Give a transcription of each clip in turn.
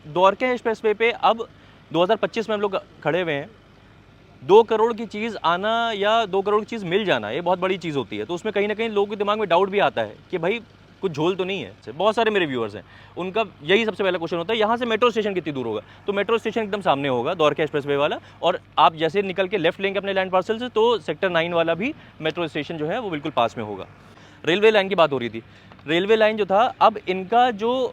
Dwarka expressway पे अब 2025 में हम लोग खड़े हुए हैं। 2 करोड़ की चीज़ आना या 2 करोड़ की चीज़ मिल जाना ये बहुत बड़ी चीज़ होती है। तो उसमें कहीं ना कहीं लोगों के दिमाग में डाउट भी आता है कि भाई कुछ झोल तो नहीं है। बहुत सारे मेरे व्यूअर्स हैं, उनका यही सबसे पहला क्वेश्चन होता है, यहाँ से मेट्रो स्टेशन कितनी दूर होगा। तो मेट्रो स्टेशन एकदम सामने होगा द्वारका एक्सप्रेसवे वाला, और आप जैसे निकल के लेफ्ट लेंगे अपने लैंड पार्सल से तो सेक्टर 9 वाला भी मेट्रो स्टेशन जो है वो बिल्कुल पास में होगा। रेलवे लाइन की बात हो रही थी। रेलवे लाइन जो था, अब इनका जो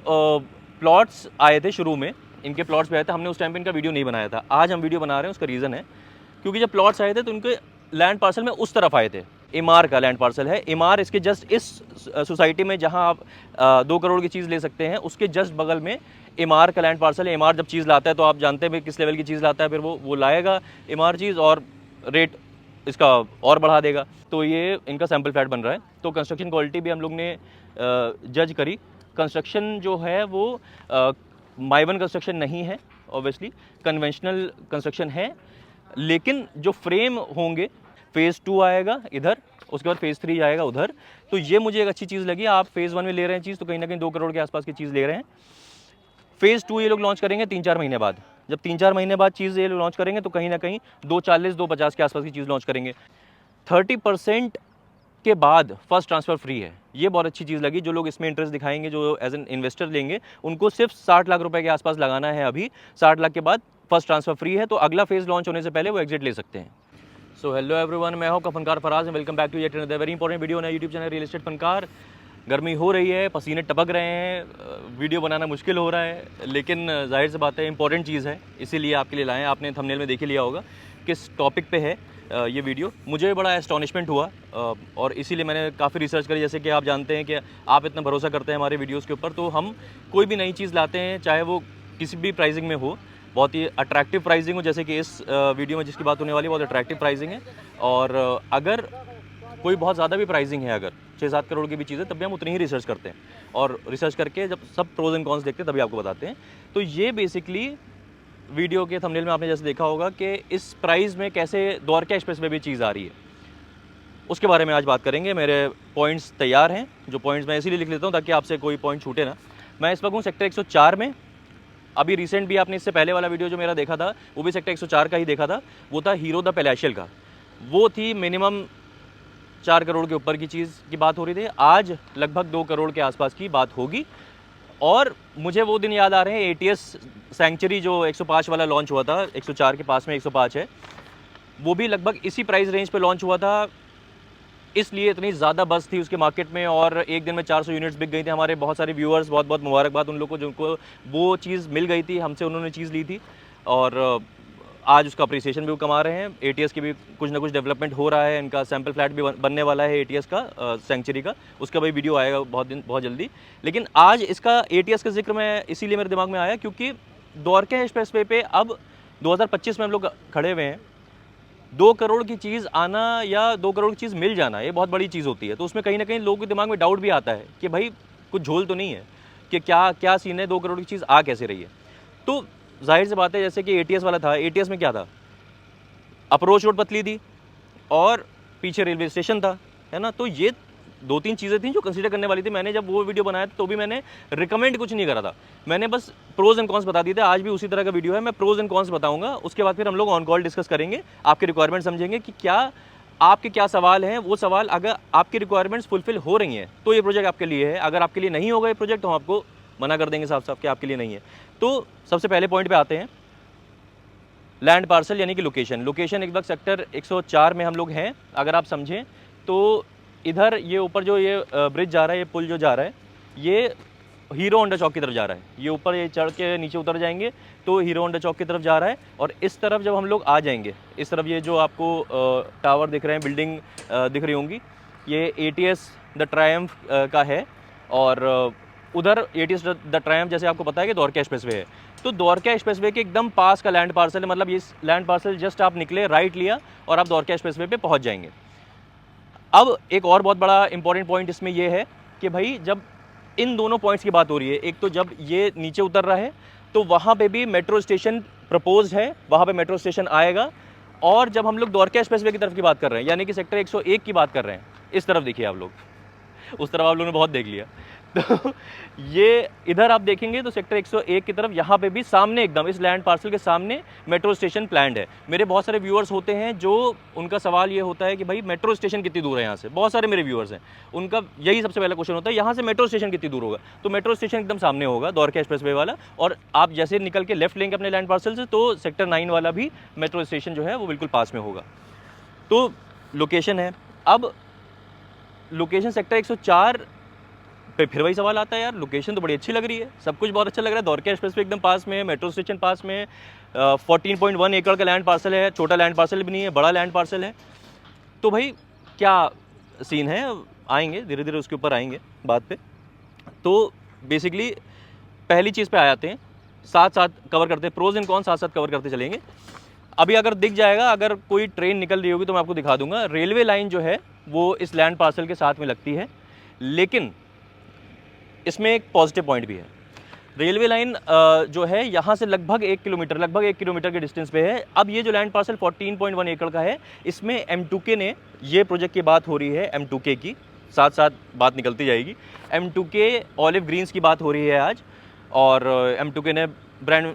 प्लॉट्स आए थे शुरू में, इनके प्लॉट्स पे आए थे, हमने उस टाइम पे इनका वीडियो नहीं बनाया था। आज हम वीडियो बना रहे हैं, उसका रीज़न है क्योंकि जब प्लॉट्स आए थे तो उनके लैंड पार्सल में उस तरफ आए थे। एमआर का लैंड पार्सल है। एमआर इसके जस्ट इस सोसाइटी में जहां आप 2 करोड़ की चीज़ ले सकते हैं, उसके जस्ट बगल में एमआर का लैंड पार्सल है। एमआर जब चीज़ लाता है तो आप जानते हैं किस लेवल की चीज़ लाता है, फिर वो लाएगा एमआर चीज़ और रेट इसका और बढ़ा देगा। तो ये इनका सैम्पल फ्लैट बन रहा है। तो कंस्ट्रक्शन क्वालिटी भी हम लोग ने जज करी। कंस्ट्रक्शन जो है वो माइवन कंस्ट्रक्शन नहीं है, ऑब्वियसली कन्वेंशनल कंस्ट्रक्शन है, लेकिन जो फ्रेम होंगे, फेज़ 2 आएगा इधर, उसके बाद फेज़ 3 आएगा उधर। तो ये मुझे एक अच्छी चीज़ लगी। आप फेज़ 1 में ले रहे हैं चीज़ तो कहीं ना कहीं 2 करोड़ के आसपास की चीज़ ले रहे हैं। फेज़ 2 ये लोग लॉन्च करेंगे 3-4 महीने बाद। जब 3-4 महीने बाद चीज़ ये लोग लॉन्च करेंगे तो कहीं ना कहीं 240-250 के आसपास की चीज़ लॉन्च करेंगे। 30% के बाद फर्स्ट ट्रांसफ़र फ्री है। ये बहुत अच्छी चीज़ लगी। जो लोग इसमें इंटरेस्ट दिखाएंगे, जो एज एन इन्वेस्टर लेंगे, उनको सिर्फ 60 लाख रुपए के आसपास लगाना है अभी। 60 लाख के बाद फर्स्ट ट्रांसफ़र फ्री है, तो अगला फेज़ लॉन्च होने से पहले वो एग्जिट ले सकते हैं। सो हेलो एवरीवन, मैं हूं Funkar Faraz and welcome back to yet another very important video on YouTube channel real estate Funkar. गर्मी हो रही है, पसीने टपक रहे हैं, वीडियो बनाना मुश्किल हो रहा है, लेकिन जाहिर सी बात है इंपॉर्टेंट चीज़ है, इसीलिए आपके लिए लाएँ। आपने थंबनेल में देख ही लिया होगा किस टॉपिक पे है ये वीडियो। मुझे बड़ा एस्टॉनिशमेंट हुआ और इसीलिए मैंने काफ़ी रिसर्च करी। जैसे कि आप जानते हैं कि आप इतना भरोसा करते हैं हमारे वीडियोज़ के ऊपर, तो हम कोई भी नई चीज़ लाते हैं, चाहे वो किसी भी प्राइसिंग में हो, बहुत ही अट्रैक्टिव प्राइसिंग हो। जैसे कि इस वीडियो में जिसकी बात होने वाली है बहुत अट्रैक्टिव प्राइसिंग है, और अगर कोई बहुत ज़्यादा भी प्राइसिंग है, अगर 6-7 करोड़ की भी चीज़ है, तब भी हम उतनी ही रिसर्च करते हैं, और रिसर्च करके जब सब प्रोज एंड कॉन्स देखते हैं तभी आपको बताते हैं। तो ये बेसिकली वीडियो के थंबनेल में आपने जैसे देखा होगा कि इस प्राइस में कैसे द्वारका एक्सप्रेसवे भी चीज़ आ रही है, उसके बारे में आज बात करेंगे। मेरे पॉइंट्स तैयार हैं, जो पॉइंट्स मैं इसीलिए लिख लेता हूँ ताकि आपसे कोई पॉइंट छूटे ना। मैं इस वक्त हूँ सेक्टर 104 में। अभी रिसेंट भी आपने इससे पहले वाला वीडियो जो मेरा देखा था वो भी सेक्टर 104 का ही देखा था। वो था हीरो द पैलेशियल का। वो थी मिनिमम 4 करोड़ के ऊपर की चीज़ की बात हो रही थी। आज लगभग 2 करोड़ के आसपास की बात होगी। और मुझे वो दिन याद आ रहे हैं, एटीएस सेंचुरी जो 105 वाला लॉन्च हुआ था, 104 के पास में 105 है, वो भी लगभग इसी प्राइस रेंज पे लॉन्च हुआ था। इसलिए इतनी ज़्यादा बज़ थी उसके मार्केट में, और एक दिन में 400 यूनिट्स बिक गई थी। हमारे बहुत सारे व्यूअर्स, बहुत बहुत मुबारकबाद उन लोगों को जिनको वो चीज़ मिल गई थी, हमसे उन्होंने चीज़ ली थी, और आज उसका अप्रिसिएशन भी वो कमा रहे हैं। एटीएस की भी कुछ ना कुछ डेवलपमेंट हो रहा है, इनका सैम्पल फ्लैट भी बनने वाला है एटीएस का, सेंचुरी का। उसका भी वीडियो आएगा बहुत जल्दी। लेकिन आज इसका एटीएस का जिक्र मैं इसीलिए मेरे दिमाग में आया क्योंकि द्वारका एक्सप्रेसवे पे अब 2025 में हम लोग खड़े हुए हैं। 2 करोड़ की चीज़ आना या 2 करोड़ की चीज़ मिल जाना ये बहुत बड़ी चीज़ होती है। तो उसमें कहीं ना कहीं लोगों के दिमाग में डाउट भी आता है कि भाई कुछ झोल तो नहीं है, कि क्या सीन है, 2 करोड़ की चीज़ आ कैसे रही है। तो जाहिर सी बात है, जैसे कि एटीएस वाला था, एटीएस में क्या था, अप्रोच रोड पतली थी और पीछे रेलवे स्टेशन था, है ना। तो ये 2-3 चीज़ें थी जो कंसीडर करने वाली थी। मैंने जब वो वीडियो बनाया तो भी मैंने रिकमेंड कुछ नहीं करा था, मैंने बस प्रोज एंड कॉन्स बता दिए थे। आज भी उसी तरह का वीडियो है, मैं प्रोज एंड कॉन्स बताऊंगा, उसके बाद फिर हम लोग ऑन कॉल डिस्कस करेंगे, आपके रिक्वायरमेंट समझेंगे कि क्या आपके क्या सवाल हैं। वो सवाल अगर आपकी रिक्वायरमेंट्स फुलफिल हो रही हैं तो ये प्रोजेक्ट आपके लिए है। अगर आपके लिए नहीं होगा ये प्रोजेक्ट तो हम आपको मना कर देंगे साफ साफ कि आपके लिए नहीं है। तो सबसे पहले पॉइंट पे आते हैं, लैंड पार्सल यानी कि लोकेशन। लोकेशन एक वक्त सेक्टर 104 में हम लोग हैं। अगर आप समझें तो इधर ये ऊपर जो ये ब्रिज जा रहा है, ये पुल जो जा रहा है, ये हीरो होंडा चौक की तरफ जा रहा है। ये ऊपर ये चढ़ के नीचे उतर जाएंगे तो हीरो होंडा चौक की तरफ जा रहा है। और इस तरफ जब हम लोग आ जाएंगे, इस तरफ ये जो आपको टावर दिख रहे हैं, बिल्डिंग दिख रही होंगी, ये एटीएस द ट्रायम्फ का है। और उधर एटीएस द ट्रायम्फ जैसे आपको पता है कि द्वारका एक्सप्रेसवे है, तो द्वारका एक्सप्रेसवे के एकदम पास का लैंड पार्सल है। मतलब ये लैंड पार्सल जस्ट आप निकले, राइट लिया और आप द्वारका एक्सप्रेसवे पे पहुंच जाएंगे। अब एक और बहुत बड़ा इंपॉर्टेंट पॉइंट इसमें यह है कि भाई जब इन दोनों पॉइंट्स की बात हो रही है, एक तो जब ये नीचे उतर रहा है तो वहाँ पे भी मेट्रो स्टेशन प्रपोज है, वहाँ पे मेट्रो स्टेशन आएगा। और जब हम लोग द्वारका एक्सप्रेसवे की तरफ की बात कर रहे हैं, यानी कि सेक्टर 101 की बात कर रहे हैं, इस तरफ देखिए आप लोग, उस तरफ आप लोगों ने बहुत देख लिया, तो ये इधर आप देखेंगे तो सेक्टर 101 की तरफ यहाँ पे भी सामने एकदम इस लैंड पार्सल के सामने मेट्रो स्टेशन प्लान्ड है। मेरे बहुत सारे व्यूअर्स होते हैं जो उनका सवाल ये होता है कि भाई मेट्रो स्टेशन कितनी दूर है यहाँ से, बहुत सारे मेरे व्यूअर्स हैं, उनका यही सबसे पहला क्वेश्चन होता है यहाँ से मेट्रो स्टेशन कितनी दूर होगा। तो मेट्रो स्टेशन एकदम सामने होगा द्वारका एक्सप्रेसवे वाला, और आप जैसे निकल के लेफ्ट लेंगे अपने लैंड पार्सल से तो सेक्टर 9 वाला भी मेट्रो स्टेशन जो है वो बिल्कुल पास में होगा। तो लोकेशन है। अब लोकेशन सेक्टर 104 पे फिर वही सवाल आता है, यार लोकेशन तो बड़ी अच्छी लग रही है, सब कुछ बहुत अच्छा लग रहा है, द्वारका एक्सप्रेस पे एकदम पास में है, मेट्रो स्टेशन पास में है, 14.1 एकड़ का लैंड पार्सल है, छोटा लैंड पार्सल भी नहीं है, बड़ा लैंड पार्सल है। तो भाई क्या सीन है, आएंगे धीरे धीरे उसके ऊपर आएंगे बात पे। तो बेसिकली पहली चीज़ पे आ जाते हैं, साथ साथ कवर करते हैं, प्रोज एंड कॉन्स साथ साथ कवर करते चलेंगे। अभी अगर दिख जाएगा, अगर कोई ट्रेन निकल रही होगी तो मैं आपको दिखा दूंगा। रेलवे लाइन जो है वो इस लैंड पार्सल के साथ में लगती है, लेकिन इसमें एक पॉजिटिव पॉइंट भी है। रेलवे लाइन जो है यहाँ से लगभग 1 किलोमीटर के डिस्टेंस पे है। अब ये जो लैंड पार्सल 14.1 एकड़ का है, इसमें M2K ने, ये प्रोजेक्ट की बात हो रही है M2K की, साथ साथ बात निकलती जाएगी। M2K ऑलिव ग्रीन्स की बात हो रही है आज, और M2K ने ब्रांड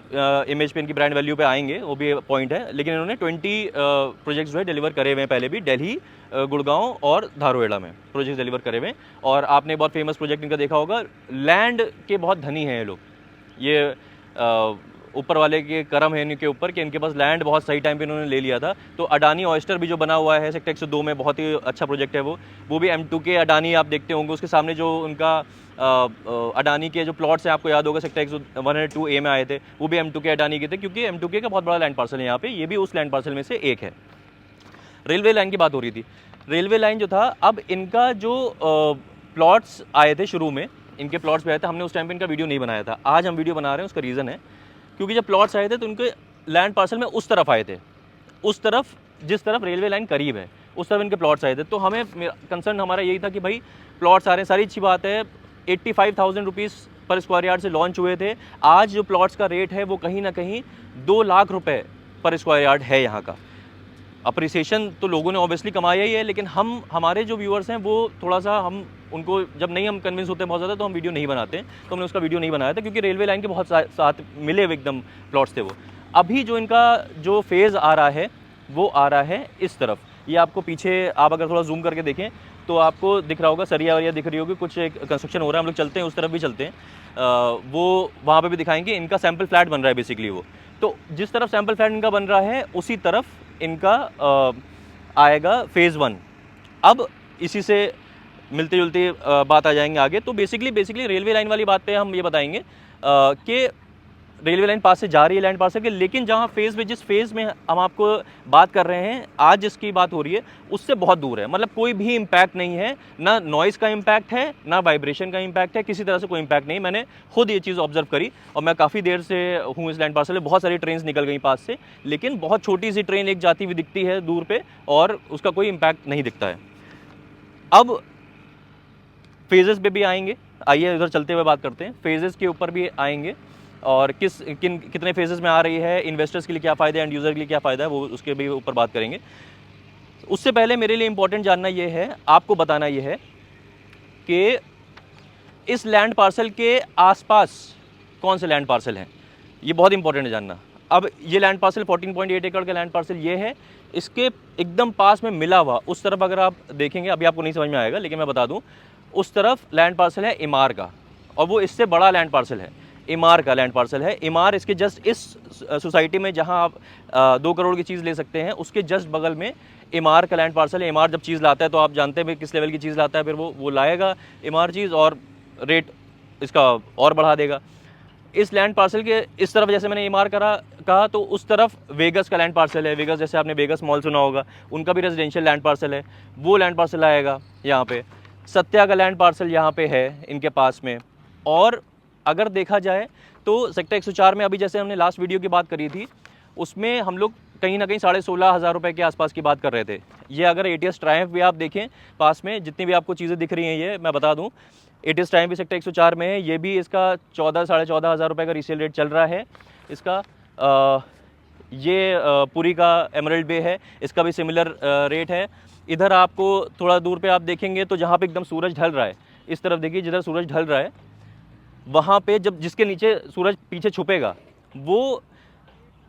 इमेज पे, इनकी ब्रांड वैल्यू पे आएंगे, वो भी पॉइंट है। लेकिन इन्होंने 20 प्रोजेक्ट्स जो है डिलीवर करे हुए हैं पहले भी, दिल्ली, गुड़गांव और धारूहेड़ा में प्रोजेक्ट्स डिलीवर करे हुए हैं। और आपने बहुत फेमस प्रोजेक्ट इनका देखा होगा, लैंड के बहुत धनी हैं ये लोग, ये ऊपर वाले के करम है इनके ऊपर कि इनके पास लैंड बहुत सही टाइम पे इन्होंने ले लिया था। तो अडानी ऑयस्टर भी जो बना हुआ है सेक्टर 102 में, बहुत ही अच्छा प्रोजेक्ट है वो भी M2K अडानी आप देखते होंगे। उसके सामने जो उनका अडानी के जो प्लॉट्स हैं, आपको याद होगा सेक्टर 102A में आए थे, वो भी M2K अडानी के थे, क्योंकि M2K का बहुत बड़ा लैंड पार्सल है यहाँ पे, ये भी उस लैंड पार्सल में से एक है। रेलवे लाइन की बात हो रही थी। रेलवे लाइन जो था, अब इनका जो प्लॉट्स आए थे शुरू में, इनके प्लॉट्स भी आए थे, हमने उस टाइम पे इनका वीडियो नहीं बनाया था, आज हम वीडियो बना रहे हैं। उसका रीज़न है क्योंकि जब प्लॉट्स आए थे तो उनके लैंड पार्सल में उस तरफ आए थे, उस तरफ जिस तरफ रेलवे लाइन करीब है उस तरफ इनके प्लॉट्स आए थे। तो हमें कंसर्न हमारा यही था कि भाई प्लॉट्स आ रहे हैं, सारी अच्छी बात है, 85,000 रुपीज़ पर स्क्वायर यार्ड से लॉन्च हुए थे। आज जो प्लॉट्स का रेट है वो कहीं ना कहीं 2 लाख रुपए पर स्क्वायर यार्ड है यहाँ का। अप्रिसिएशन तो लोगों ने ऑब्वियसली कमाया ही है, लेकिन हमारे जो व्यूअर्स हैं वो थोड़ा सा, हम उनको जब नहीं हम कन्विंस होते हैं बहुत ज़्यादा तो हम वीडियो नहीं बनाते हैं। तो हमने उसका वीडियो नहीं बनाया था क्योंकि रेलवे लाइन के बहुत साथ मिले हुए एकदम प्लॉट्स थे वो। अभी जो इनका जो फेज़ आ रहा है वो आ रहा है इस तरफ। ये आपको पीछे, आप अगर थोड़ा जूम करके देखें तो आपको दिख रहा होगा, सरिया वरिया दिख रही होगी, कुछ एक कंस्ट्रक्शन हो रहा है। हम लोग चलते हैं उस तरफ भी चलते हैं, वो वहाँ पे भी दिखाएंगे। इनका सैम्पल फ्लैट बन रहा है बेसिकली वो। तो जिस तरफ सैम्पल फ्लैट इनका बन रहा है उसी तरफ इनका आएगा फेज़ 1। अब इसी से मिलती जुलती बात आ जाएंगे आगे। तो बेसिकली रेलवे लाइन वाली बात पे हम ये बताएंगे कि रेलवे लाइन पास से जा रही है लैंड पार्सल के, लेकिन जहाँ फेज़ में, जिस फेज़ में हम आपको बात कर रहे हैं आज जिसकी बात हो रही है, उससे बहुत दूर है। मतलब कोई भी इम्पैक्ट नहीं है, ना नॉइज़ का इम्पैक्ट है, ना वाइब्रेशन का इम्पैक्ट है, किसी तरह से कोई इम्पैक्ट नहीं। मैंने खुद ये चीज़ ऑब्जर्व करी, और मैं काफ़ी देर से हूँ इस लैंड पार्सल में। बहुत सारी ट्रेन निकल गई पास से, लेकिन बहुत छोटी सी ट्रेन एक जाती हुई दिखती है दूर पर, और उसका कोई इम्पैक्ट नहीं दिखता है। अब फेजेस पे भी आएंगे, आइए इधर चलते हुए बात करते हैं। फेजेस के ऊपर भी आएंगे, और कितने फेजेस में आ रही है, इन्वेस्टर्स के लिए क्या फ़ायदा है, एंड यूज़र के लिए क्या फ़ायदा है, वो उसके भी ऊपर बात करेंगे। उससे पहले मेरे लिए इंपॉर्टेंट जानना ये है, आपको बताना ये है कि इस लैंड पार्सल के आसपास कौन से लैंड पार्सल हैं, ये बहुत इंपॉर्टेंट है जानना। अब ये लैंड पार्सल 14.8 एकड़ का लैंड पार्सल ये है, इसके एकदम पास में मिला हुआ उस तरफ अगर आप देखेंगे, अभी आपको नहीं समझ में आएगा लेकिन मैं बता दूं, उस तरफ लैंड पार्सल है इमार का, और वो इससे बड़ा लैंड पार्सल है, इमार का लैंड पार्सल है। इमार इसके जस्ट इस सोसाइटी में जहां आप 2 करोड़ की चीज़ ले सकते हैं, उसके जस्ट बगल में इमार का लैंड पार्सल है। इमार जब चीज़ लाता है तो आप जानते हैं किस लेवल की चीज़ लाता है, फिर वो लाएगा इमार चीज़ और रेट इसका और बढ़ा देगा। इस लैंड पार्सल के इस तरफ जैसे मैंने इमार कहा, तो उस तरफ वेगस का लैंड पार्सल है। वेगस, जैसे आपने वेगस मॉल सुना होगा, उनका भी रेजिडेंशियल लैंड पार्सल है, वो लैंड पार्सल आएगा यहाँ पे। सत्या का लैंड पार्सल यहाँ पे है इनके पास में। और अगर देखा जाए तो सेक्टर 104 में अभी जैसे हमने लास्ट वीडियो की बात करी थी, उसमें हम लोग कहीं ना कहीं 16,500 रुपये के आसपास की बात कर रहे थे। ये अगर एटीएस ट्रायम्फ भी आप देखें पास में, जितनी भी आपको चीज़ें दिख रही हैं, ये मैं बता दूं, एटीएस ट्रायम्फ भी सेक्टर 104 में है। ये भी इसका 14,500 रुपये का रीसेल रेट चल रहा है इसका। ये पुरी का एमरल्ड बे है, इसका भी सिमिलर रेट है। इधर आपको थोड़ा दूर पे आप देखेंगे तो जहाँ पे एकदम सूरज ढल रहा है, इस तरफ देखिए जिधर सूरज ढल रहा है, वहाँ पे जब जिसके नीचे सूरज पीछे छुपेगा वो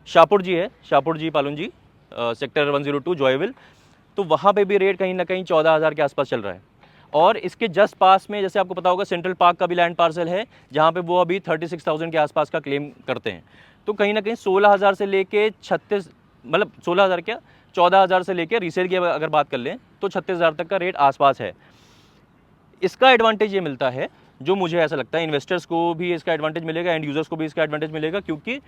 शाहपुर जी है, शाहपुर जी पालुन जी, सेक्टर 102 जॉयविल। तो वहाँ पे भी रेट कहीं ना कहीं 14,000 के आसपास चल रहा है। और इसके जस्ट पास में जैसे आपको पता होगा सेंट्रल पार्क का भी लैंड पार्सल है, जहाँ पे वो अभी 36,000 के आसपास का क्लेम करते हैं। तो कहीं ना कहीं 16,000 से लेके 36, मतलब 16,000 क्या 14,000 से लेके रीसेल की अगर बात कर लें तो 36,000 तक का रेट आसपास है। इसका एडवांटेज ये मिलता है, जो मुझे ऐसा लगता है इन्वेस्टर्स को भी इसका एडवांटेज मिलेगा, एंड यूजर्स को भी इसका एडवांटेज मिलेगा, क्योंकि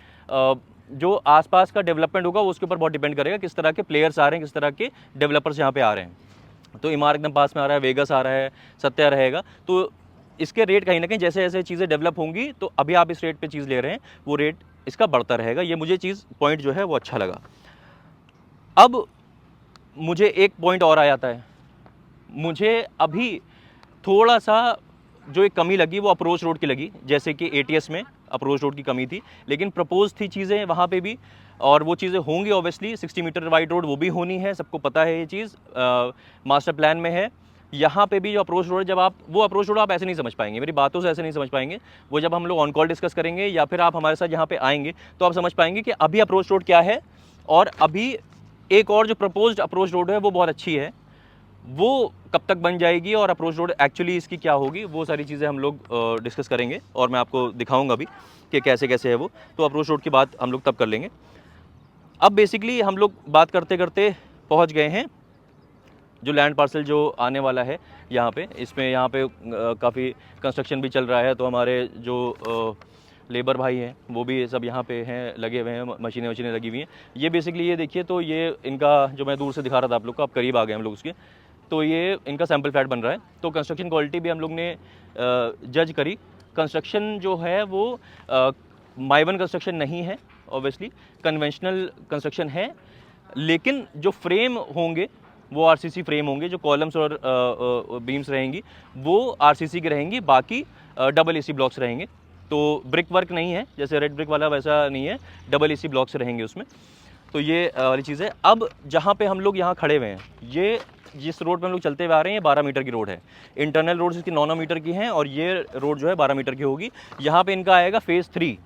जो आसपास का डेवलपमेंट होगा उसके ऊपर बहुत डिपेंड करेगा किस तरह के प्लेयर्स आ रहे हैं, किस तरह के डेवलपर्स यहाँ पे आ रहे हैं। तो इमार एकदम पास में आ रहा है, वेगस आ रहा है, सत्या रहेगा, तो इसके रेट कहीं ना कहीं जैसे जैसे चीज़ें डेवलप होंगी, तो अभी आप इस रेट पे चीज़ ले रहे हैं वो रेट इसका बढ़ता रहेगा। ये मुझे चीज़ पॉइंट जो है वो अच्छा लगा। अब मुझे एक पॉइंट और आ जाता है, मुझे अभी थोड़ा सा जो एक कमी लगी वो अप्रोच रोड की लगी, जैसे कि एटीएस में अप्रोच रोड की कमी थी, लेकिन प्रपोज थी चीज़ें वहाँ पे भी, और वो चीज़ें होंगी ऑब्वियसली। 60 मीटर वाइड रोड वो भी होनी है, सबको पता है ये चीज़, मास्टर प्लान में है। यहाँ पे भी जो अप्रोच रोड, जब आप वो अप्रोच रोड आप ऐसे नहीं समझ पाएंगे, मेरी बातों से ऐसे नहीं समझ पाएंगे, वो जब हम लोग ऑन कॉल डिस्कस करेंगे या फिर आप हमारे साथ यहाँ पे आएंगे तो आप समझ पाएंगे कि अभी अप्रोच रोड क्या है, और अभी एक और जो प्रपोज्ड अप्रोच रोड है वो बहुत अच्छी है, वो कब तक बन जाएगी और अप्रोच रोड एक्चुअली इसकी क्या होगी, वो सारी चीज़ें हम लोग डिस्कस करेंगे, और मैं आपको दिखाऊंगा भी कि कैसे कैसे है वो। तो अप्रोच रोड की बात हम लोग तब कर लेंगे। अब बेसिकली हम लोग बात करते करते पहुंच गए हैं जो लैंड पार्सल जो आने वाला है यहाँ पे। इसमें यहाँ पे काफ़ी कंस्ट्रक्शन भी चल रहा है, तो हमारे जो लेबर भाई हैं वो भी सब यहाँ पे हैं, लगे हुए हैं, मशीनें वशीनें लगी हुई हैं। ये बेसिकली ये देखिए, तो ये इनका जो मैं दूर से दिखा रहा था आप लोग को, आप करीब आ गए हम लोग उसके, तो ये इनका सैम्पल फ्लैट बन रहा है। तो कंस्ट्रक्शन क्वालिटी भी हम लोग ने जज करी। कंस्ट्रक्शन जो है वो माइवन कंस्ट्रक्शन नहीं है, ऑब्वियसली कन्वेंशनल कंस्ट्रक्शन है, लेकिन जो फ्रेम होंगे वो आरसीसी फ्रेम होंगे, जो कॉलम्स और बीम्स रहेंगी वो आरसीसी की रहेंगी, बाकी डबल एसी ब्लॉक्स रहेंगे। तो ब्रिक वर्क नहीं है, जैसे रेड ब्रिक वाला वैसा नहीं है, डबल एसी ब्लॉक्स रहेंगे उसमें। तो ये वाली चीज़ है। अब जहाँ पे हम लोग यहाँ खड़े हुए हैं, ये जिस रोड पे हम लोग चलते हुए आ रहे हैं, ये 12 मीटर की रोड है। इंटरनल रोड इसकी 9 मीटर की है, और ये रोड जो है 12 मीटर की होगी। यहाँ पे इनका आएगा फेज़ 3,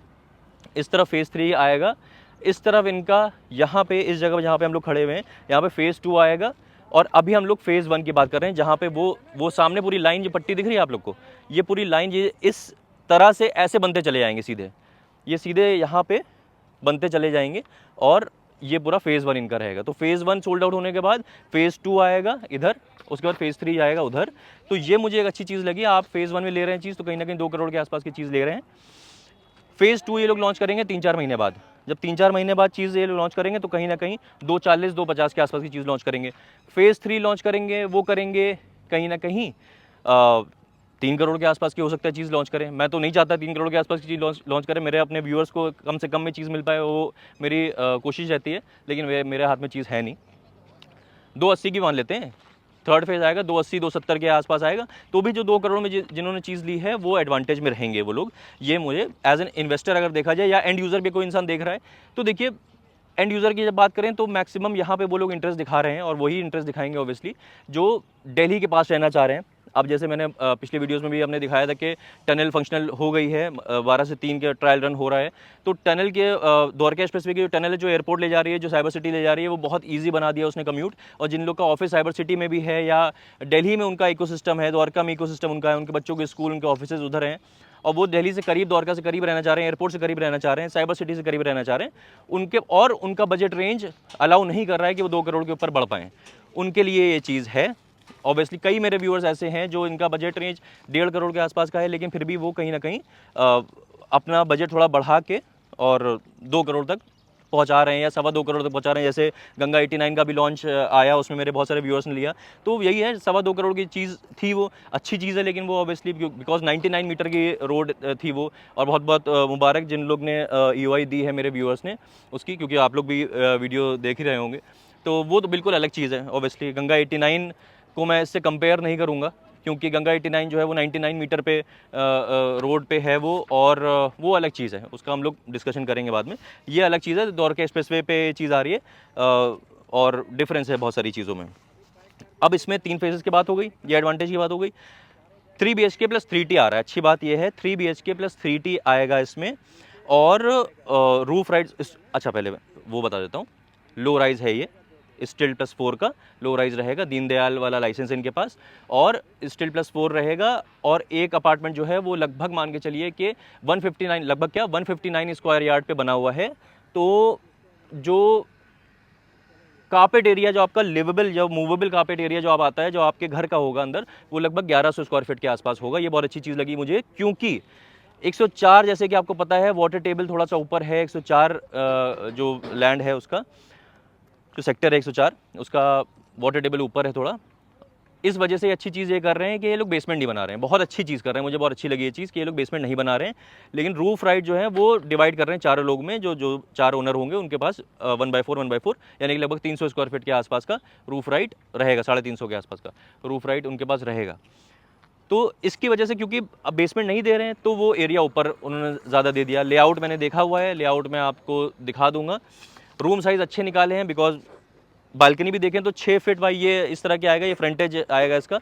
इस तरफ फेज़ 3 आएगा, इस तरफ इनका यहाँ पे इस जगह जहाँ पे हम लोग खड़े हुए हैं यहाँ पे फेज़ 2 आएगा, और अभी हम लोग फेज़ 1 की बात कर रहे हैं, जहाँ पे वो सामने पूरी लाइन जो पट्टी दिख रही है आप लोग को, ये पूरी लाइन ये इस तरह से ऐसे बनते चले जाएंगे सीधे, ये सीधे यहाँ पे बनते चले जाएंगे, और ये पूरा फेज़ 1 इनका रहेगा। तो फेज़ 1 सोल्ड आउट होने के बाद फेज़ 2 आएगा इधर, उसके बाद फेज़ 3 आएगा उधर। तो ये मुझे एक अच्छी चीज़ लगी। आप फेज़ 1 में ले रहे हैं चीज़, तो कहीं ना कहीं 2 करोड़ के आसपास की चीज़ ले रहे हैं। फेज़ 2 ये लोग लॉन्च करेंगे 3-4 महीने बाद। जब 3-4 महीने बाद चीज़ ये लॉन्च करेंगे तो कहीं ना कहीं 240-250 के आसपास की चीज़ लॉन्च करेंगे। फेज़ 3 लॉन्च करेंगे, वो करेंगे कहीं ना कहीं 3 करोड़ के आसपास की हो सकता है चीज़ लॉन्च करें। मैं तो नहीं चाहता 3 करोड़ के आसपास की चीज़ लॉन्च करें, मेरे अपने व्यूअर्स को कम से कम में चीज़ मिल पाए, वो मेरी कोशिश रहती है, लेकिन मेरे हाथ में चीज़ है नहीं। 280 की मान लेते हैं, थर्ड फेज़ आएगा 280-270 के आसपास आएगा, तो भी जो 2 करोड़ में जिन्होंने चीज़ ली है वो एडवांटेज में रहेंगे वो लोग। ये मुझे एज एन इन्वेस्टर अगर देखा जाए, या एंड यूज़र भी कोई इंसान देख रहा है, तो देखिए एंड यूज़र की जब बात करें तो मैक्सिमम यहाँ पे वो लोग इंटरेस्ट दिखा रहे हैं, और वही इंटरेस्ट दिखाएंगे ऑब्वियसली जो दिल्ली के पास रहना चाह रहे हैं। अब जैसे मैंने पिछले वीडियोस में भी हमने दिखाया था कि टनल फंक्शनल हो गई है, 12 से 3 के ट्रायल रन हो रहा है। तो टनल के द्वारका एक्सप्रेसवे की जो टनल है, जो एयरपोर्ट ले जा रही है, जो साइबर सिटी ले जा रही है, वो बहुत ईजी बना दिया उसने कम्यूट। और जिन लोग का ऑफिस साइबर सिटी में भी है, या दिल्ली में उनका इकोसिस्टम है, द्वारका में इकोसिस्टम उनका है, उनके बच्चों के स्कूल, उनके ऑफिस उधर हैं, और वो दिल्ली से करीब, द्वारका से करीब रहना चाह रहे हैं, एयरपोर्ट से करीब रहना चाह रहे हैं, साइबर सिटी से करीब रहना चाह रहे हैं, उनके और उनका बजट रेंज अलाउ नहीं कर रहा है कि वो 2 करोड़ के ऊपर बढ़ पाएँ, उनके लिए ये चीज़ है। ऑब्वियसली कई मेरे व्यूअर्स ऐसे हैं जो इनका बजट रेंज 1.5 करोड़ के आसपास का है, लेकिन फिर भी वो कहीं ना कहीं अपना बजट थोड़ा बढ़ा के और 2 करोड़ तक पहुंचा रहे हैं, या 2.25 करोड़ तक पहुंचा रहे हैं। जैसे गंगा 89 का भी लॉन्च आया, उसमें मेरे बहुत सारे व्यूअर्स ने लिया, तो यही है 2.25 करोड़ की चीज़ थी, वो अच्छी चीज़ है, लेकिन वो ऑब्वियसली बिकॉज 99 मीटर की रोड थी वो। और बहुत बहुत मुबारक जिन लोग ने EOI दी है मेरे व्यूअर्स ने उसकी, क्योंकि आप लोग भी वीडियो देख ही रहे होंगे, तो वो तो बिल्कुल अलग चीज़ है। ऑब्वियसली गंगा 89 को मैं इससे कंपेयर नहीं करूँगा, क्योंकि गंगा 89 जो है वो 99 मीटर पे रोड पे है वो, और वो अलग चीज़ है, उसका हम लोग डिस्कशन करेंगे बाद में। ये अलग चीज़ है, द्वारका एक्सप्रेसवे पे चीज़ आ रही है, और डिफरेंस है बहुत सारी चीज़ों में। अब इसमें 3 फेजेस की बात हो गई, ये एडवांटेज की बात हो गई। 3 BHK प्लस 3T आ रहा है। अच्छी बात यह है 3 BHK प्लस 3T आएगा इसमें। और रूफ राइज, अच्छा पहले वो बता देता हूँ, लो राइज है ये, स्टील प्लस 4 का लो राइज रहेगा, दीनदयाल वाला लाइसेंस इनके पास, और स्टील प्लस 4 रहेगा। और एक अपार्टमेंट जो है वो लगभग मान के चलिए कि 159, लगभग क्या 159 स्क्वायर यार्ड पे बना हुआ है। तो जो कार्पेट एरिया जो आपका लिवेबल, जो मूवेबल कार्पेट एरिया जो आप आता है, जो आपके घर का होगा अंदर, वो लगभग 1100 स्क्वायर फीट के आसपास होगा। ये बहुत अच्छी चीज़ लगी मुझे, क्योंकि 104, जैसे कि आपको पता है, वाटर टेबल थोड़ा सा ऊपर है। 104 जो लैंड है उसका, जो सेक्टर है 104, उसका वाटर टेबल ऊपर है थोड़ा। इस वजह से अच्छी चीज़ ये कर रहे हैं कि ये लोग बेसमेंट नहीं बना रहे हैं। बहुत अच्छी चीज़ कर रहे हैं, मुझे बहुत अच्छी लगी ये चीज़ कि ये लोग बेसमेंट नहीं बना रहे हैं, लेकिन रूफ राइट जो है वो डिवाइड कर रहे हैं चारों लोग में। जो 4 ओनर होंगे उनके पास 1/4 1/4 यानी कि लगभग 300 स्क्वायर फीट के आसपास का रूफ राइट रहेगा, 350 के आसपास का रूफ राइट उनके पास रहेगा। तो इसकी वजह से, क्योंकि अब बेसमेंट नहीं दे रहे हैं, तो वो एरिया ऊपर उन्होंने ज़्यादा दे दिया। लेआउट मैंने देखा हुआ है, लेआउट मैं आपको दिखा दूंगा। रूम साइज़ अच्छे निकाले हैं, बिकॉज बालकनी भी देखें तो 6 फीट बाई ये इस तरह के आएगा, ये फ्रंटेज आएगा इसका।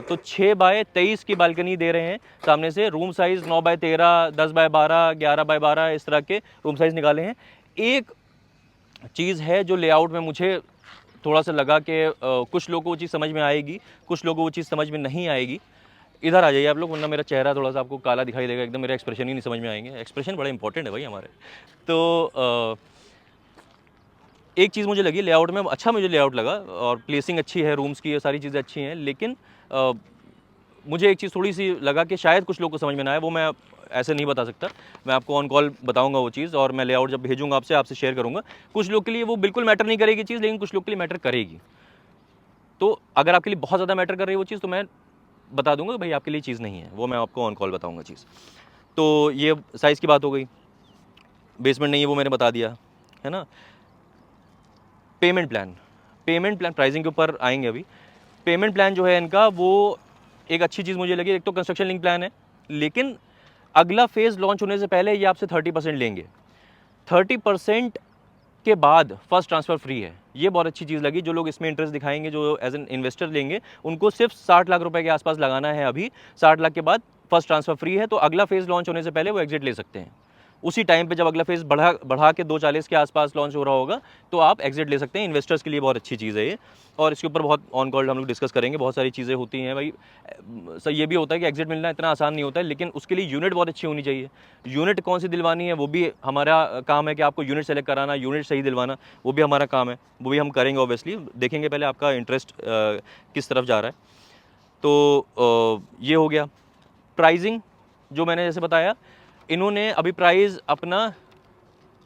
तो 6x23 की बालकनी दे रहे हैं सामने से। Room size 9x13, 10x12, 11x12 इस तरह के रूम साइज़ निकाले हैं। एक चीज़ है जो लेआउट में मुझे थोड़ा सा लगा कि कुछ लोगों को वो चीज़ समझ में आएगी, कुछ लोगों को वो चीज़ समझ में नहीं आएगी। इधर आ जाइए आप लोग, वरना मेरा चेहरा थोड़ा सा आपको काला दिखाई देगा एकदम, मेरा एक्सप्रेशन ही नहीं समझ में आएंगे। एक्सप्रेशन बड़ा इंपॉर्टेंट है भाई हमारे। तो एक चीज़ मुझे लगी लेआउट में, अच्छा मुझे लेआउट लगा, और प्लेसिंग अच्छी है रूम्स की, ये सारी चीज़ें अच्छी हैं। लेकिन मुझे एक चीज़ थोड़ी सी लगा कि शायद कुछ लोग को समझ में ना आए, वो मैं ऐसे नहीं बता सकता। मैं आपको ऑन कॉल बताऊंगा वो चीज़, और मैं लेआउट जब भेजूंगा आपसे शेयर करूंगा। कुछ लोग के लिए वो बिल्कुल मैटर नहीं करेगी चीज़, लेकिन कुछ लोग के लिए मैटर करेगी। तो अगर आपके लिए बहुत ज़्यादा मैटर कर रही है वो चीज़, तो मैं बता दूंगा कि भाई आपके लिए चीज़ नहीं है, वो मैं आपको ऑन कॉल बताऊँगा चीज़। तो ये साइज़ की बात हो गई, बेसमेंट नहीं है वो मैंने बता दिया, है ना। पेमेंट प्लान प्राइसिंग के ऊपर आएंगे अभी। पेमेंट प्लान जो है इनका, वो एक अच्छी चीज़ मुझे लगी। एक तो कंस्ट्रक्शन लिंक प्लान है, लेकिन अगला फेज़ लॉन्च होने से पहले ये आपसे 30% लेंगे। 30% के बाद फर्स्ट ट्रांसफ़र फ्री है। ये बहुत अच्छी चीज़ लगी। जो लोग इसमें इंटरेस्ट दिखाएंगे, जो एज एन इन्वेस्टर लेंगे, उनको सिर्फ 60 लाख रुपए के आसपास लगाना है अभी। 60 लाख के बाद फर्स्ट ट्रांसफ़र फ्री है, तो अगला फेज़ लॉन्च होने से पहले वो एग्जिट ले सकते हैं। उसी टाइम पे जब अगला फेज़ बढ़ा के 240 के आसपास लॉन्च हो रहा होगा, तो आप एग्जिट ले सकते हैं। इन्वेस्टर्स के लिए बहुत अच्छी चीज़ है ये, और इसके ऊपर बहुत ऑन कॉल हम लोग डिस्कस करेंगे। बहुत सारी चीज़ें होती हैं भाई। सर ये भी होता है कि एग्जिट मिलना इतना आसान नहीं होता है, लेकिन उसके लिए यूनिट बहुत अच्छी होनी चाहिए। यूनिट कौन सी दिलवानी है वो भी हमारा काम है, कि आपको यूनिट सेलेक्ट कराना, यूनिट सही दिलवाना, वो भी हमारा काम है। वो भी हम करेंगे ऑब्वियसली। देखेंगे पहले आपका इंटरेस्ट किस तरफ जा रहा है। तो ये हो गया। प्राइजिंग जो मैंने जैसे बताया, इन्होंने अभी प्राइस अपना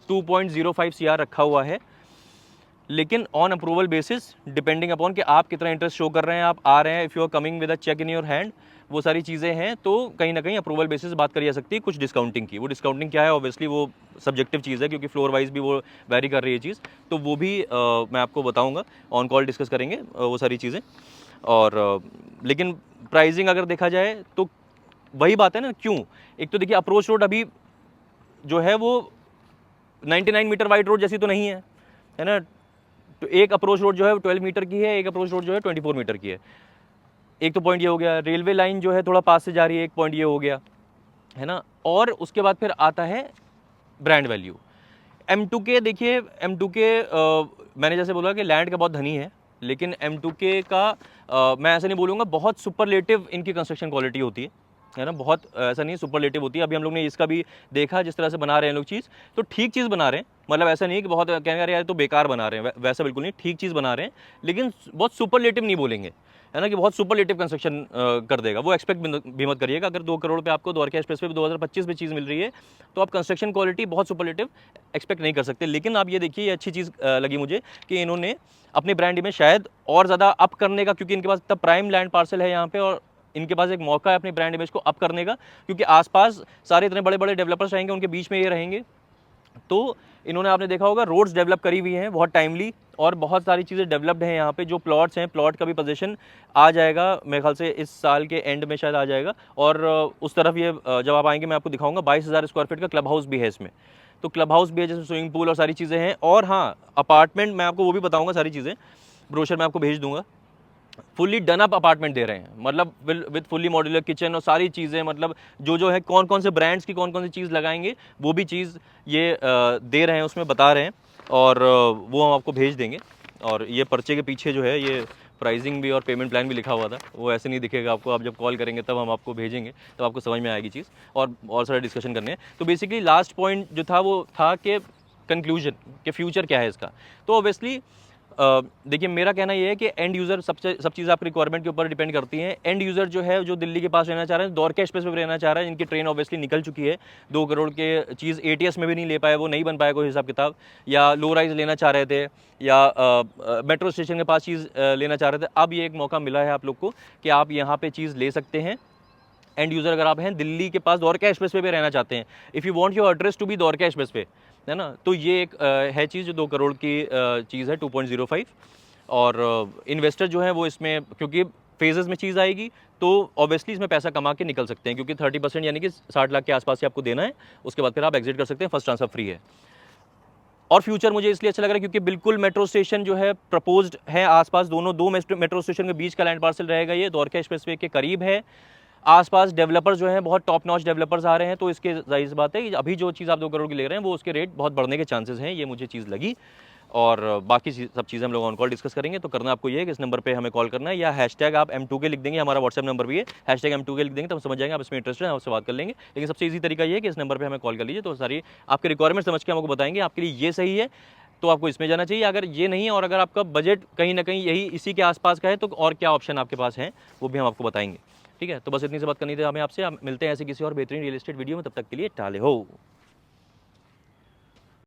2.05 CR रखा हुआ है, लेकिन on approval basis, depending upon कि आप कितना इंटरेस्ट शो कर रहे हैं, आप आ रहे हैं, if you are coming with a cheque in your hand, वो सारी चीज़ें हैं। तो कहीं ना कहीं अप्रूवल बेसिस बात करी जा सकती है कुछ डिस्काउंटिंग की। वो डिस्काउंटिंग क्या है, ऑब्वियसली वो सब्जेक्टिव चीज़ है, क्योंकि फ्लोर वाइज भी वो वेरी कर रही है चीज़। तो वो भी मैं आपको बताऊँगा, ऑन कॉल डिस्कस करेंगे वो सारी चीज़ें। और लेकिन प्राइजिंग अगर देखा जाए तो वही बात है ना, क्यों। एक तो देखिए अप्रोच रोड अभी जो है वो 99 मीटर वाइड रोड जैसी तो नहीं है ना। तो एक अप्रोच रोड जो है 12 मीटर की है, एक अप्रोच रोड जो है 24 मीटर की है। एक तो पॉइंट ये हो गया। रेलवे लाइन जो है थोड़ा पास से जा रही है, एक पॉइंट ये हो गया, है ना। और उसके बाद फिर आता है ब्रांड वैल्यू। M2K देखिए, M2K मैंने जैसे बोला कि लैंड का बहुत धनी है, लेकिन M2K का मैं ऐसा नहीं बोलूँगा, बहुत सुपरलेटिव इनकी कंस्ट्रक्शन क्वालिटी होती है ना। बहुत ऐसा नहीं, सुपरलेटिव होती है। अभी हम लोग ने इसका भी देखा, जिस तरह से बना रहे हैं लोग चीज़, तो ठीक चीज़ बना रहे हैं। मतलब ऐसा नहीं कि बहुत कहने यार तो बेकार बना रहे हैं, वैसा बिल्कुल नहीं, ठीक चीज़ बना रहे हैं, लेकिन बहुत सुपरलेटिव नहीं बोलेंगे, है ना, कि बहुत सुपरलेटिव कंस्ट्रक्शन कर देगा। वो एक्सपेक्ट भी मत करिएगा। अगर 2 करोड़ पे आपको द्वारका एक्सप्रेस पे 2025 में चीज़ मिल रही है, तो आप कंस्ट्रक्शन क्वालिटी बहुत सुपरलेटिव एक्सपेक्ट नहीं कर सकते। लेकिन आप ये देखिए, ये अच्छी चीज़ लगी मुझे कि इन्होंने अपने ब्रांड में शायद और ज़्यादा अप करने का, क्योंकि इनके पास इतना प्राइम लैंड पार्सल है यहाँ पे, और इनके पास एक मौका है अपनी ब्रांड इमेज को अप करने का, क्योंकि आसपास सारे इतने बड़े बड़े डेवलपर्स रहेंगे, उनके बीच में ये रहेंगे। तो इन्होंने, आपने देखा होगा, रोड्स डेवलप करी हुई हैं बहुत टाइमली, और बहुत सारी चीज़ें डेवलप्ड हैं यहाँ पे। जो प्लॉट्स हैं, प्लॉट का भी पोजीशन आ जाएगा मेरे ख्याल से इस साल के एंड में शायद आ जाएगा। और उस तरफ ये जब आप आएंगे मैं आपको दिखाऊंगा, 22,000 स्क्वायर फीट का क्लब हाउस भी है इसमें। तो क्लब हाउस भी है, जैसे स्विमिंग पूल और सारी चीज़ें हैं। और हाँ, अपार्टमेंट मैं आपको वो भी बताऊँगा, सारी चीज़ें ब्रोशर मैं आपको भेज दूँगा। फुल्ली डन अप अपार्टमेंट दे रहे हैं, मतलब विद फुल्ली मॉड्यूलर किचन और सारी चीज़ें, मतलब जो है कौन कौन से ब्रांड्स की कौन कौन सी चीज़ लगाएंगे वो भी चीज़ ये दे रहे हैं, उसमें बता रहे हैं, और वो हम आपको भेज देंगे। और ये पर्चे के पीछे जो है ये प्राइसिंग भी और पेमेंट प्लान भी लिखा हुआ था, वो ऐसे नहीं दिखेगा आपको, आप जब कॉल करेंगे तब हम आपको भेजेंगे, तब आपको समझ में आएगी चीज़, और सारे डिस्कशन करने हैं। तो बेसिकली लास्ट पॉइंट जो था वो था कि कंक्लूजन कि फ्यूचर क्या है इसका। तो ऑब्वियसली देखिए, मेरा कहना ये है कि एंड यूज़र सब चीज़ आपकी रिक्वायरमेंट के ऊपर डिपेंड करती है। एंड यूज़र जो है, जो दिल्ली के पास रहना चाह रहे हैं, द्वारका एक्सप्रेस पे रहना चाह रहा है, जिनकी ट्रेन ऑब्वियसली निकल चुकी है, 2 करोड़ के चीज़ ATS में भी नहीं ले पाए, वो नहीं बन पाया कोई हिसाब किताब, या लो राइज लेना चाह रहे थे, या मेट्रो स्टेशन के पास चीज़ लेना चाह रहे थे, अब ये एक मौका मिला है आप लोग को कि आप यहाँ पर चीज़ ले सकते हैं। एंड यूज़र अगर आप हैं दिल्ली के पास द्वारका एक्सप्रेस पे भी रहना चाहते हैं, if you want your address to be Dwarka express पे, है ना, तो ये एक है चीज़ जो 2 करोड़ की चीज़ है, 2.05। और इन्वेस्टर जो है वो इसमें, क्योंकि फेजेस में चीज़ आएगी तो ऑब्वियसली इसमें पैसा कमा के निकल सकते हैं, क्योंकि 30% यानी कि 60 लाख के आसपास ही आपको देना है, उसके बाद फिर आप एग्जिट कर सकते हैं, फर्स्ट ट्रांसफर फ्री है। और फ्यूचर मुझे इसलिए अच्छा लग रहा है क्योंकि बिल्कुल मेट्रो स्टेशन जो है प्रपोज्ड है आसपास, दो मेट्रो स्टेशन के बीच का लैंड पार्सल रहेगा, ये द्वारका एक्सप्रेसवे के करीब है। आसपास डेवलपर्स जो हैं बहुत टॉप नॉच डेवलपर्स आ रहे हैं, तो इसके जाहिर सी बात है कि अभी जो चीज़ आप 2 करोड़ की ले रहे हैं वो उसके रेट बहुत बढ़ने के चांसेस हैं, ये मुझे चीज़ लगी। और बाकी सब चीज़ें हम लोग ऑन कॉल डिस्कस करेंगे। तो करना आपको ये है कि इस नंबर पे हमें कॉल करना है, या हैशटैग आप M2K लिख देंगे, हमारा व्हाट्सएप नंबर भी है, हैशटैग M2K लिख देंगे तो हम समझ जाएंगे आप इसमें इंटरेस्टेड हैं, आपसे बात कर लेंगे। लेकिन सबसे ईजी तरीका ये है कि इस नंबर पर हमें कॉल कर लीजिए, तो सारी आपके रिक्वायरमेंट समझ के हम आपको बताएंगे, आपके लिए ये सही है तो आपको इसमें जाना चाहिए, अगर ये नहीं है और अगर आपका बजट कहीं ना कहीं यही इसी के आसपास का है तो और क्या ऑप्शन आपके पास हैं वो भी हम आपको बताएंगे। ठीक है, तो बस इतनी सी बात करनी थी हमें आपसे। आप मिलते हैं ऐसे किसी और बेहतरीन रियल एस्टेट वीडियो में, तब तक के लिए टाले हो।